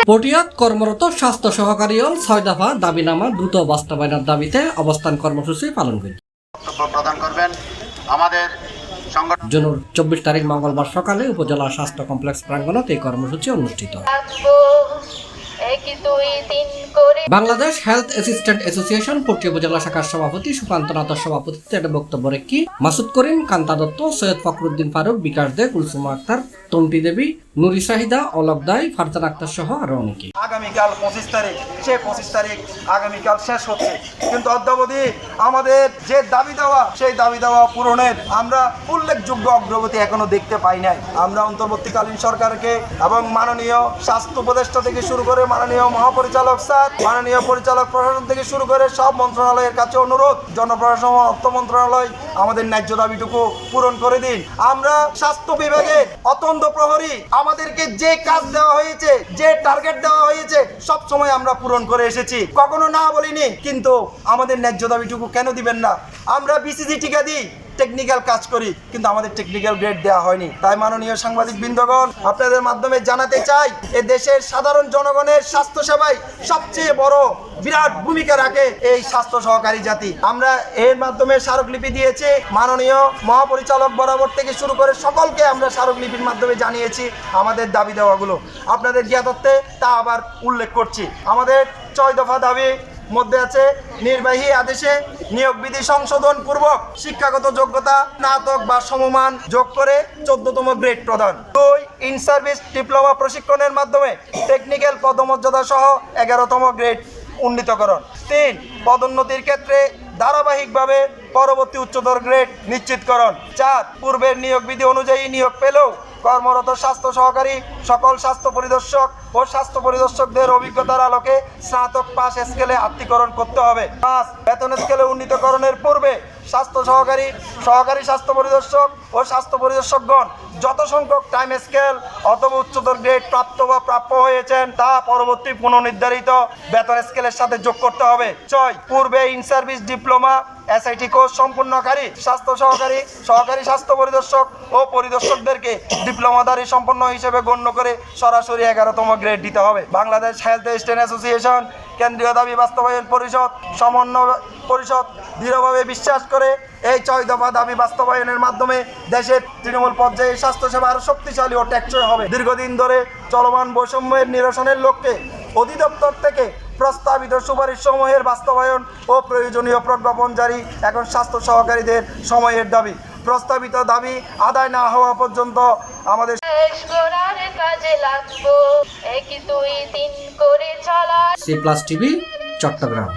পটিয়াত কর্মরত স্বাস্থ্য সহকারী ও ৬ দফা দাবিনামা দ্রুত বাস্তবায়নের দাবিতে অবস্থান কর্মসূচি পালন করি। প্রদান করবেন আমাদের সংগঠন। 24 তারিখ মঙ্গলবার সকালে উপজেলা স্বাস্থ্য কমপ্লেক্স প্রাঙ্গণে এই কর্মসূচি অনুষ্ঠিত। Bangladesh health assistant association Patiya উপজেলা শাখার সভাপতি সুকান্ত নাথের সভাপতিত্বে বক্তব্য রেখে মাসুদ করিম, কান্তা দত্ত, সৈয়দ ফখরুদ্দিন ফারুক, বিকাশ দে, কুলসুমা আক্তার, তন্টি দেবী, নুরি শাহিদা, অলক দাই, ফারজান আক্তার সহ আরো অনেকে। আগামীকাল 25 তারিখ, সেই 25 তারিখ আগামীকাল শেষ হচ্ছে, কিন্তু অদ্যাবধি আমাদের যে দাবি দেওয়া সেই দাবি দেওয়া পূরণের আমরা উল্লেখযোগ্য অগ্রগতি এখনো দেখতে পাই নাই। আমরা অন্তর্বর্তীকালীন সরকারকে এবং মাননীয় স্বাস্থ্য উপদেষ্টা থেকে শুরু করে মাননীয় মহাপরিচালক স্যার, মাননীয় পরিচালক প্রশাসন থেকে শুরু করে সব মন্ত্রণালয়ের কাছে অনুরোধ, জনপ্রশাসন ও অর্থ মন্ত্রণালয় আমাদের ন্যায্য দাবিটুকু পূরণ করে দিন। আমরা স্বাস্থ্য বিভাগে অতন্ত প্রহরী, আমাদেরকে যে কাজ দেওয়া হয়েছে, যে টার্গেট দেওয়া হয়েছে সব সময় আমরা পূরণ করে এসেছি, কখনো না বলিনি। কিন্তু আমাদের ন্যায্য দাবিটুকু কেন দিবেন না? আমরা বিসিজি টিকা দিই, টেকনিক্যাল কাজ করি, কিন্তু আমাদের টেকনিক্যাল গ্রেড দেওয়া হয়নি। তাই মাননীয় সাংবাদিক বৃন্দগণ, আপনাদের মাধ্যমে জানাতে চাই, এ দেশের সাধারণ জনগণের স্বাস্থ্য সেবায় সবচেয়ে বড় বিরাট ভূমিকা রাখে এই স্বাস্থ্য সহকারী জাতি। আমরা এর মাধ্যমে স্মারকলিপি দিয়েছি, মাননীয় মহাপরিচালক বরাবর থেকে শুরু করে সকলকে আমরা স্মারকলিপির মাধ্যমে জানিয়েছি আমাদের দাবি দেওয়াগুলো। আপনাদের জ্ঞাতত্বে তা আবার উল্লেখ করছি। আমাদের 6 দফা দাবি মধ্যে আছে নির্বাহী আদেশে নিয়োগ বিধি সংশোধন পূর্বক শিক্ষাগত যোগ্যতা স্নাতক বা সমমান যোগ করে 14তম গ্রেড প্রদান। 2 ইন সার্ভিস ডিপ্লোমা প্রশিক্ষণের মাধ্যমে টেকনিক্যাল পদমর্যাদা সহ 11তম গ্রেড উন্নীতকরণ। 3 পদোন্নতির ক্ষেত্রে ধারাবাহিকভাবে পরবর্তী উচ্চতর গ্রেড নিশ্চিতকরণ। 4 পূর্বের নিয়োগ বিধি অনুযায়ী নিয়োগ পেলেও কর্মরত স্বাস্থ্য সহকারী সকল স্বাস্থ্য পরিদর্শক ও স্বাস্থ্য পরিদর্শকদের অভিজ্ঞতার আলোকে স্নাতক পাস স্কেলে আত্মীকরণ করতে হবে। 5 বেতন স্কেলে উন্নীতকরণের পূর্বে স্বাস্থ্য সহকারী, সহকারী স্বাস্থ্য পরিদর্শক ও স্বাস্থ্য পরিদর্শকগণ যত সংখ্যক টাইম স্কেল অথবা উচ্চতর গ্রেড প্রাপ্ত বা প্রাপ্য হয়েছেন তা পরবর্তী পুনর্নির্ধারিত বেতন স্কেলের সাথে যোগ করতে হবে। 6 পূর্বে in service diploma SIT course সম্পূর্ণকারী স্বাস্থ্য সহকারী, সহকারী স্বাস্থ্য পরিদর্শক ও পরিদর্শকদেরকে ডিপ্লোমাধারী সম্পন্ন হিসেবে গণ্য করে সরাসরি 11তম গ্রেড দিতে হবে। বাংলাদেশ হেলথ অ্যাসিস্ট্যান্ট অ্যাসোসিয়েশন কেন্দ্রীয় দাবি বাস্তবায়ন পরিষদ সমন্বয় পরিষদ দৃঢ়ভাবে বিশ্বাস করে এই 6 দফা দাবি বাস্তবায়নের মাধ্যমে দেশের তৃণমূল পর্যায়ে স্বাস্থ্যসেবা আরও শক্তিশালী ও টেকসই হবে। দীর্ঘদিন ধরে চলমান বৈষম্যের নিরসনের লক্ষ্যে অধিদপ্তর থেকে প্রস্তাবিত সুপারিশ সমূহের বাস্তবায়ন ও প্রয়োজনীয় প্রজ্ঞাপন জারি এখন স্বাস্থ্য সহকারীদের সময়ের দাবি। প্রস্তাবিত দাবি আদায় না হওয়া পর্যন্ত আমাদের C+ টিভি চট্টগ্রাম।